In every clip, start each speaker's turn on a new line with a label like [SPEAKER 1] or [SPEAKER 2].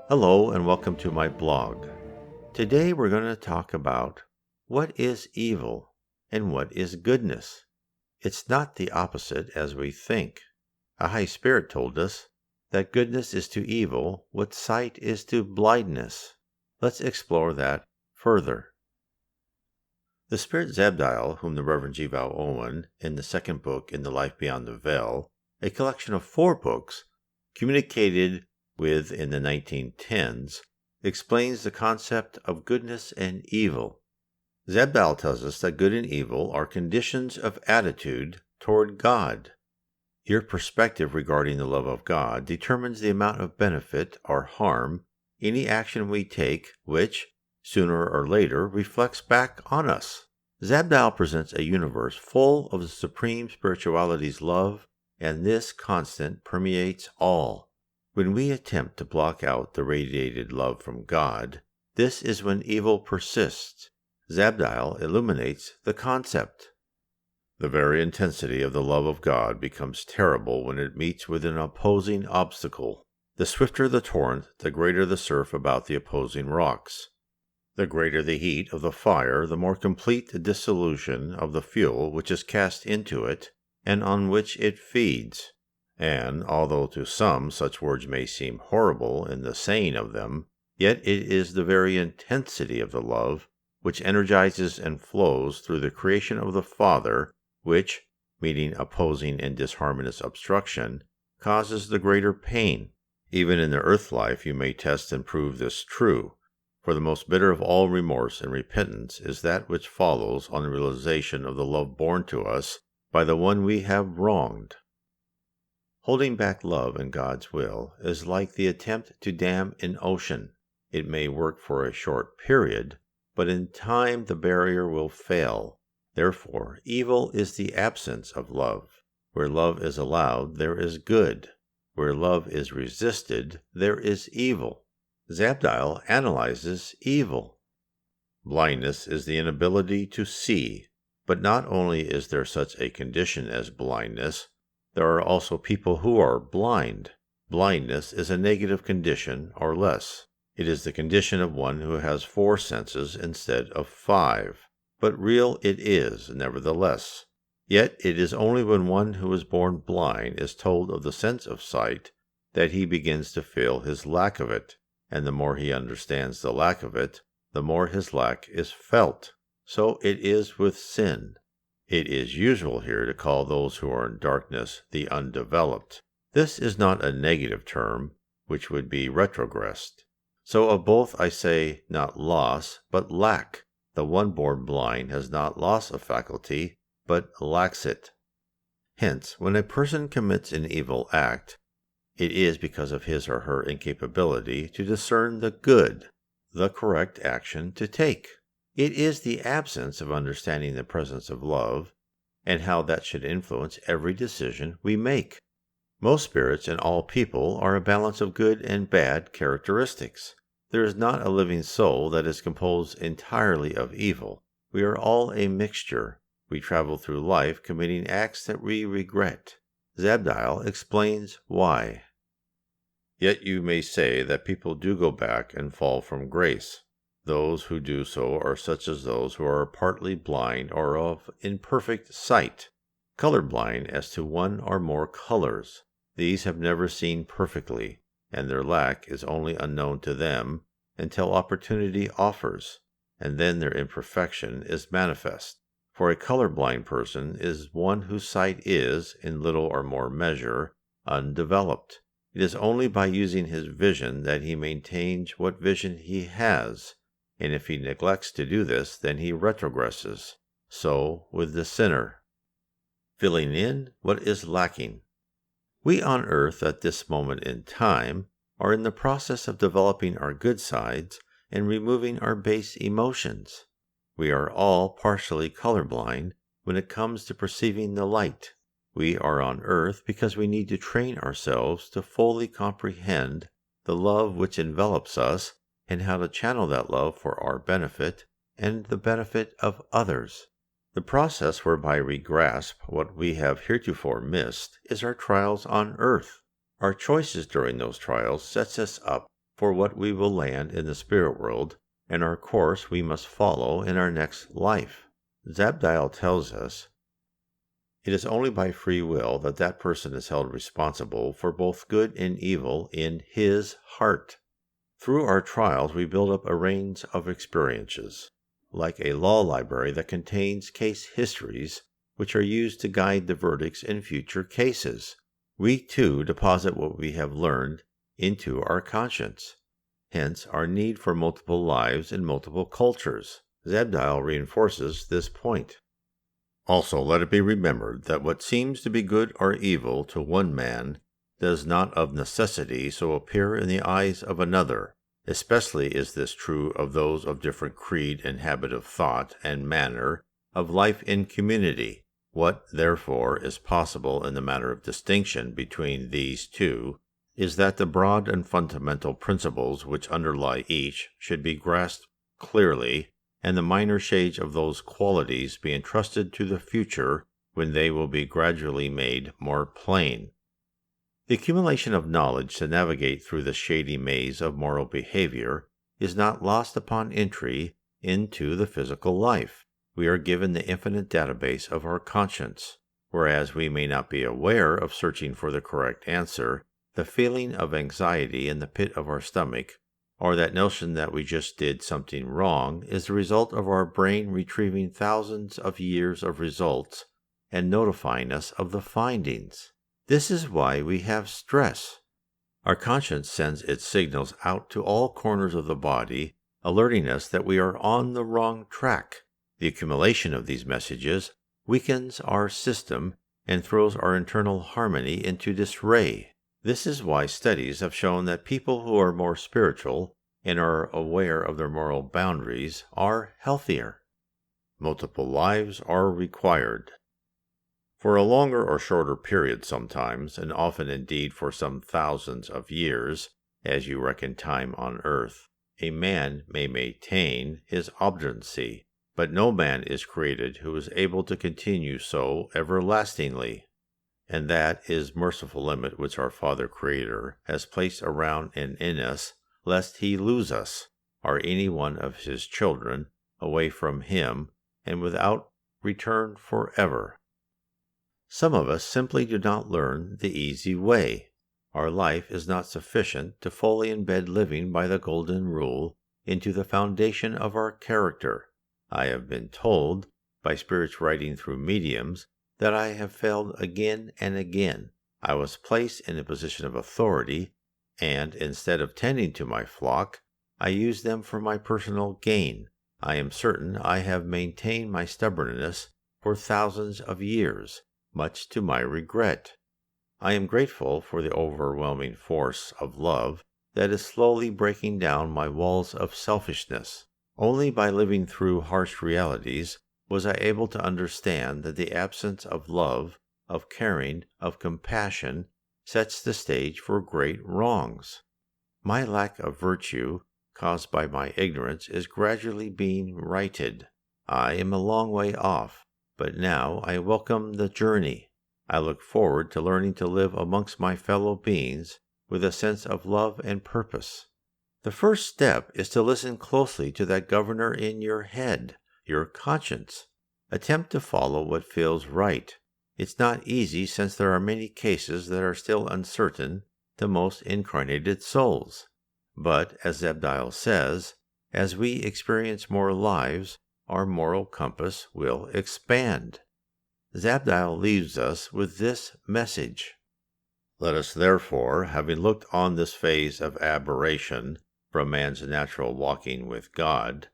[SPEAKER 1] Hello and welcome to my blog. Today we're going to talk about what is evil and what is goodness. It's not the opposite as we think. A high spirit told us that goodness is to evil what sight is to blindness. Let's explore that further. The Spirit Zabdiel, whom the Reverend G. Val Owen, in the second book in The Life Beyond the Veil, a collection of 4 books, communicated with in the 1910s, explains the concept of goodness and evil. Zabdiel tells us that good and evil are conditions of attitude toward God. Your perspective regarding the love of God determines the amount of benefit or harm any action we take, which, sooner or later, reflects back on us. Zabdiel presents a universe full of the Supreme Spirituality's love, and this constant permeates all. When we attempt to block out the radiated love from God, this is when evil persists. Zabdiel illuminates the concept. The very intensity of the love of God becomes terrible when it meets with an opposing obstacle. The swifter the torrent, the greater the surf about the opposing rocks. The greater the heat of the fire, the more complete the dissolution of the fuel which is cast into it and on which it feeds. And although to some such words may seem horrible in the saying of them, yet it is the very intensity of the love which energizes and flows through the creation of the Father, which, meeting opposing and disharmonious obstruction, causes the greater pain. Even in the earth life you may test and prove this true, for the most bitter of all remorse and repentance is that which follows on the realization of the love borne to us by the one we have wronged. Holding back love and God's will is like the attempt to dam an ocean. It may work for a short period, but in time the barrier will fail. Therefore, evil is the absence of love. Where love is allowed, there is good. Where love is resisted, there is evil. Zabdiel analyzes evil. Blindness is the inability to see, but not only is there such a condition as blindness, there are also people who are blind. Blindness is a negative condition or less. It is the condition of one who has 4 senses instead of 5. But real it is, nevertheless. Yet it is only when one who is born blind is told of the sense of sight that he begins to feel his lack of it, and the more he understands the lack of it, the more his lack is felt. So it is with sin. It is usual here to call those who are in darkness the undeveloped. This is not a negative term, which would be retrogressed. So of both I say not loss, but lack. The one born blind has not lost a faculty, but lacks it. Hence, when a person commits an evil act, it is because of his or her incapability to discern the good, the correct action to take. It is the absence of understanding the presence of love and how that should influence every decision we make. Most spirits and all people are a balance of good and bad characteristics. There is not a living soul that is composed entirely of evil. We are all a mixture. We travel through life committing acts that we regret. Zabdiel explains why. Yet you may say that people do go back and fall from grace. Those who do so are such as those who are partly blind or of imperfect sight, colorblind as to one or more colors. These have never seen perfectly, and their lack is only unknown to them until opportunity offers, and then their imperfection is manifest. For a colorblind person is one whose sight is, in little or more measure, undeveloped. It is only by using his vision that he maintains what vision he has, and if he neglects to do this, then he retrogresses. So with the sinner. Filling in what is lacking. We on earth at this moment in time are in the process of developing our good sides and removing our base emotions. We are all partially colorblind when it comes to perceiving the light. We are on earth because we need to train ourselves to fully comprehend the love which envelops us and how to channel that love for our benefit and the benefit of others. The process whereby we grasp what we have heretofore missed is our trials on earth. Our choices during those trials sets us up for what we will land in the spirit world and our course we must follow in our next life. Zabdiel tells us, it is only by free will that that person is held responsible for both good and evil in his heart. Through our trials, we build up a range of experiences, like a law library that contains case histories, which are used to guide the verdicts in future cases. We, too, deposit what we have learned into our conscience, hence our need for multiple lives in multiple cultures. Zabdiel reinforces this point. Also, let it be remembered that what seems to be good or evil to one man does not of necessity so appear in the eyes of another. Especially is this true of those of different creed and habit of thought and manner of life in community. What, therefore, is possible in the matter of distinction between these two is that the broad and fundamental principles which underlie each should be grasped clearly, and the minor shades of those qualities be entrusted to the future when they will be gradually made more plain. The accumulation of knowledge to navigate through the shady maze of moral behavior is not lost upon entry into the physical life. We are given the infinite database of our conscience. Whereas we may not be aware of searching for the correct answer, the feeling of anxiety in the pit of our stomach, or that notion that we just did something wrong, is the result of our brain retrieving thousands of years of results and notifying us of the findings. This is why we have stress. Our conscience sends its signals out to all corners of the body, alerting us that we are on the wrong track. The accumulation of these messages weakens our system and throws our internal harmony into disarray. This is why studies have shown that people who are more spiritual and are aware of their moral boundaries are healthier. Multiple lives are required. For a longer or shorter period sometimes, and often indeed for some thousands of years, as you reckon time on earth, a man may maintain his obstinacy, but no man is created who is able to continue so everlastingly. And that is merciful limit which our Father Creator has placed around and in us, lest he lose us, or any one of his children, away from him, and without return forever. Some of us simply do not learn the easy way. Our life is not sufficient to fully embed living by the golden rule into the foundation of our character. I have been told, by spirits writing through mediums, that I have failed again and again. I was placed in a position of authority, and instead of tending to my flock, I used them for my personal gain. I am certain I have maintained my stubbornness for thousands of years, much to my regret. I am grateful for the overwhelming force of love that is slowly breaking down my walls of selfishness. Only by living through harsh realities was I able to understand that the absence of love, of caring, of compassion sets the stage for great wrongs. My lack of virtue, caused by my ignorance, is gradually being righted. I am a long way off, but now I welcome the journey. I look forward to learning to live amongst my fellow beings with a sense of love and purpose. The first step is to listen closely to that governor in your head, your conscience. Attempt to follow what feels right. It's not easy, since there are many cases that are still uncertain to most incarnated souls. But, as Zabdiel says, as we experience more lives, our moral compass will expand. Zabdiel leaves us with this message. Let us therefore, having looked on this phase of aberration from man's natural walking with God,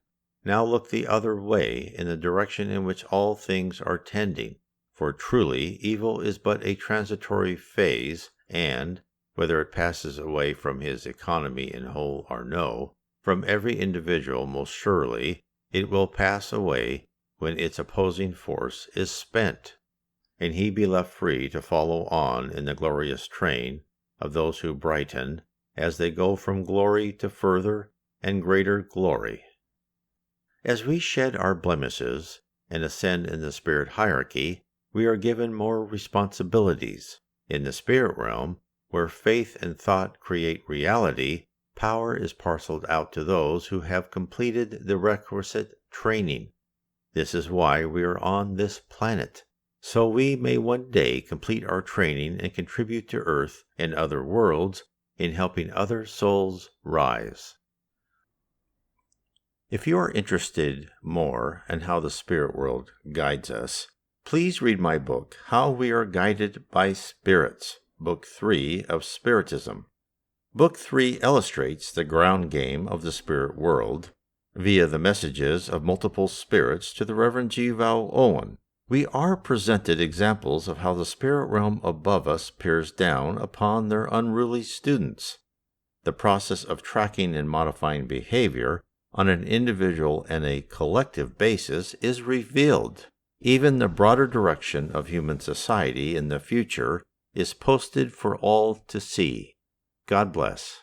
[SPEAKER 1] now look the other way in the direction in which all things are tending. For truly evil is but a transitory phase, and, whether it passes away from his economy in whole or no, from every individual most surely it will pass away when its opposing force is spent, and he be left free to follow on in the glorious train of those who brighten as they go from glory to further and greater glory. As we shed our blemishes and ascend in the spirit hierarchy, we are given more responsibilities. In the spirit realm, where faith and thought create reality, Power is parceled out to those who have completed the requisite training. This is why we are on this planet, so we may one day complete our training and contribute to Earth and other worlds in helping other souls rise. If you are interested more in how the spirit world guides us, please read my book, How We Are Guided by Spirits, Book 3 of Spiritism. Book 3 illustrates the ground game of the spirit world via the messages of multiple spirits to the Reverend G. Val Owen. We are presented examples of how the spirit realm above us peers down upon their unruly students. The process of tracking and modifying behavior on an individual and a collective basis is revealed. Even the broader direction of human society in the future is posted for all to see. God bless.